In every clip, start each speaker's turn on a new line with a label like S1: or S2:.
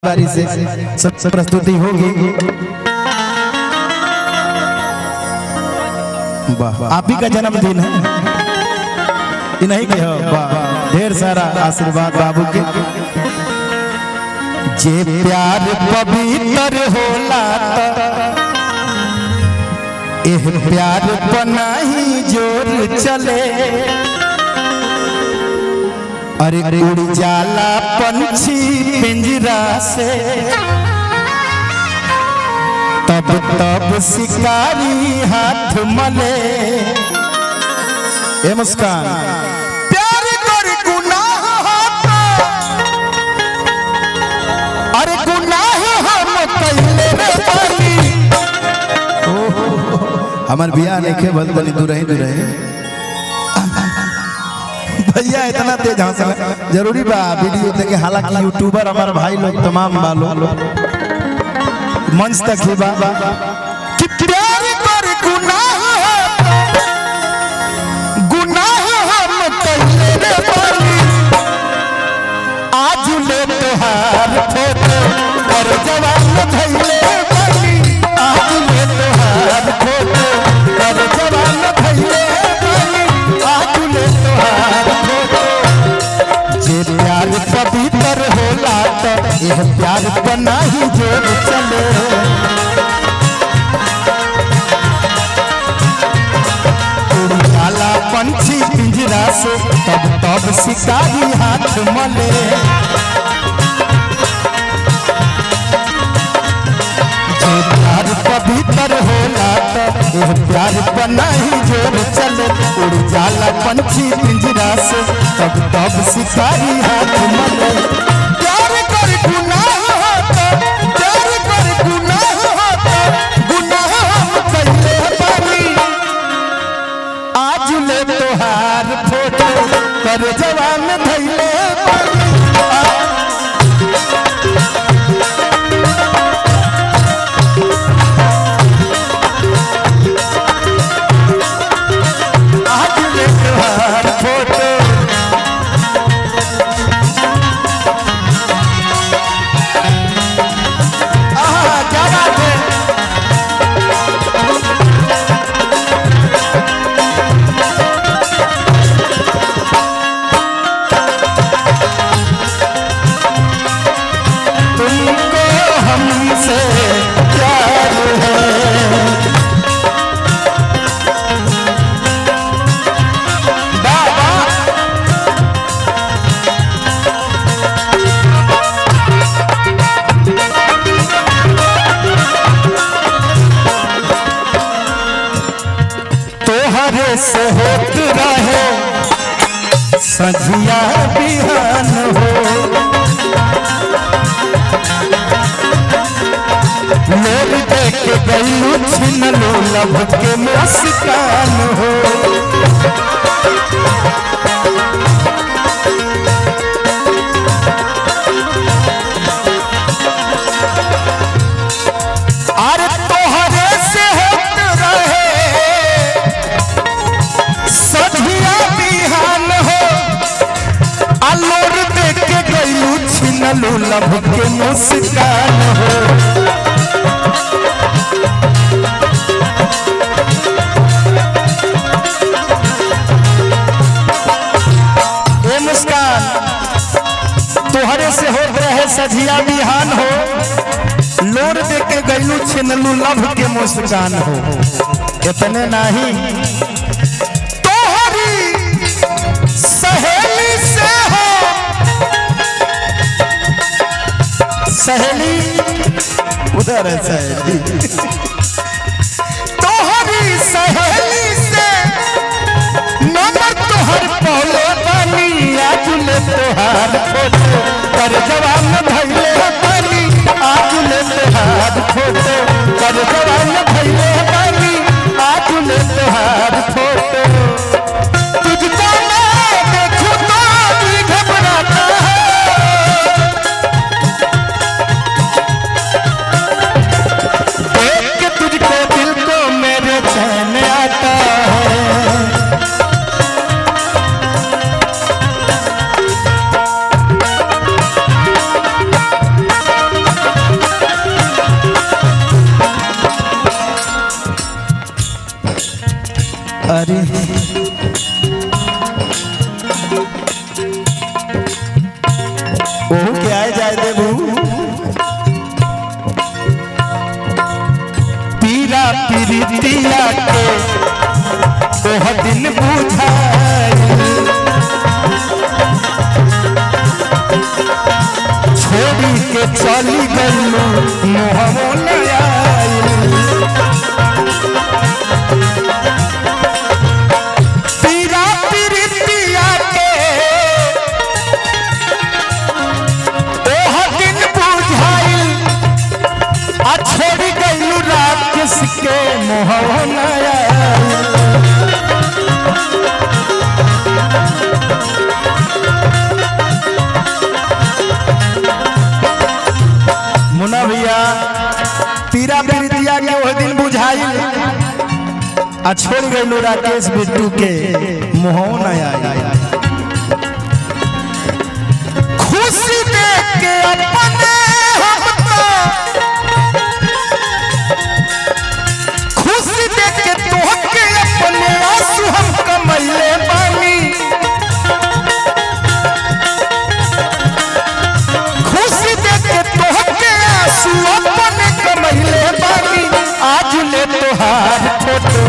S1: बारी से सब प्रस्तुति होगी। आप ही का जन्मदिन है, नहीं के हो? ढेर सारा आशीर्वाद बाबू के। जे प्यार पवित्र होला एह प्यार पनाही जोर चले। अरे उड़ जाला पंछी पिंजरा से तब तब शिकारी हाथ मले। ए मुस्कान प्यार कर गुनाह होता, अरे गुनाह हम कइले रे बानी। हमार बियाह नहीं बल बनी दुरही भैया इतना तेज हंसना जरूरी बा वीडियो देखे। हालांकि यूट्यूबर हमारे भाई लोग तमाम बालो मंच तक ही बा कि प्यार कर गुनाह हम कइले रे बानी। आज ले तोहार फोटो कर जवान धइले बानी। आज ले तोहार फोटो कर जवान धइले बानी। आज ले तोहार प्यार पवित्र होला तो यह प्यार पनाही जोर चले। उड़ जाला पंछी पिंजरा से तब तब शिकारी हाथ मले। जो प्यार पवित्र होला तो यह प्यार पनाही जोर चले। उड़ जाला पंछी पिंजरा से तब तब शिकारी हाथ मले। प्यार कर गुनाह होता, प्यार कर गुनाह होता, गुनाह हम कइले बानी। आज ले तोहार फोटो कर जवान धइले बानी। से होत रहे सजिया बिहान हो। लोग देख गई छिनलो लब के मुस्कान हो। अरे तोहरे से होत रहे सजिया बिहान हो। अलोर देख के गईलू छिनलू लब के मुस्कान हो। ए मुस्कान तोहरे से होत रहे सजिया बिहान हो। लोर देख के गईलू छिनलू लब के मुस्कान हो। इतने नहीं सहेली से हो, सहेली उधर है सहेली। तोहरी सहेली से नंबर तोहर पौले बानी। आज ले तोहार फोटो कर जवान धइले बानी। आज ले तोहार फोटो कर जवान धइले बानी। आज ले तोहार फोटो प्रीतिया के ओह दिन बुझाई छोड़ी के चली गलू मोहमो नया पीरा प्रीतिया के ओह दिन बुझाई आ छोड़ी गलू राकेश के मोहमो नया मुन्ना भैया पीरा प्रीतिया के वो दिन बुझाई आ छोड़ गई राकेश बिट्टू के मुँह न आई खुशी देख के अपने खुशी देख के तोहके अपने आंसू हम कमैले बानी खुशी देख के तोहके आंसू अपने कमैले बानी आज ले तोहार फोटो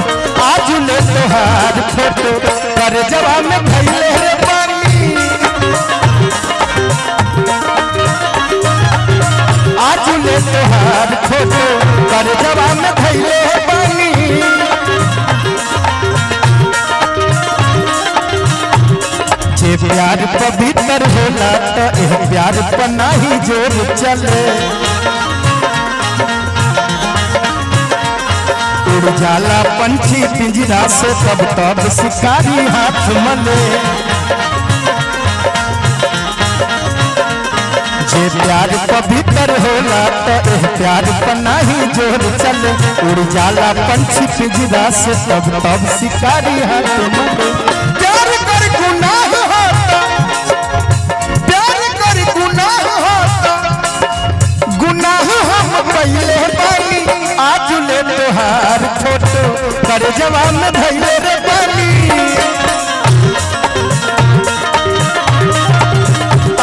S1: आज ले तोहार फोटो कर जवाब में भैले रे बानी आज ले तोहार फोटो कर जवाब में भैले रे बानी जे प्यार पवित्र होला तो एह प्यार पर नहीं जोर चले उड़ जाला पंछी पिंजरा से तब तब शिकारी हाथ मले जे प्यार पवित्र होला तो एह प्यार पर नहीं जोर चले उड़ जाला पंछी पिंजरा से तब तब शिकारी हाथ मले प्यार कर गुनाह होता प्यार कर गुनाह होता गुनाह हम पहले बानी आज ले तोहार फोटो कर जवाब में भैले रे बानी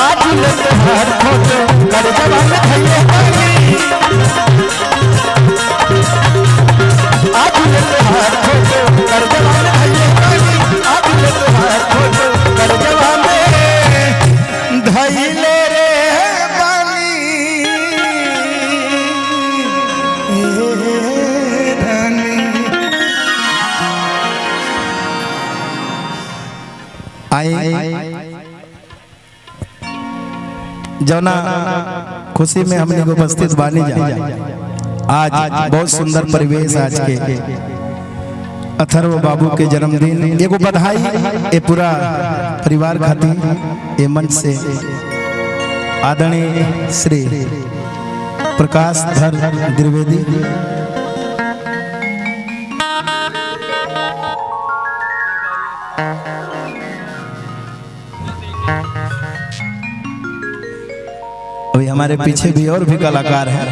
S1: आज ले तोहार फोटो कर जवाब में भैले बानी आज ले तोहार फोटो कर जवाब में भैले बानी आज ले तोहार फोटो कर जवाब में भैले रे बानी जौना खुशी में हमने उपस्थित बानी जा आज बहुत सुंदर परिवेश आज के अथर्व बाबू के जन्मदिन एगो बधाई ए पूरा परिवार खातिर ए मंच से आदरणीय श्री प्रकाश धर द्विवेदी अभी हमारे पीछे भी और भी कलाकार हैं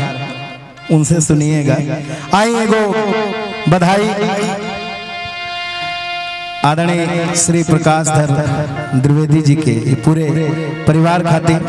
S1: उनसे सुनिएगा आई एगो बधाई आदरणीय श्री प्रकाश धर द्विवेदी जी के पूरे परिवार खातिर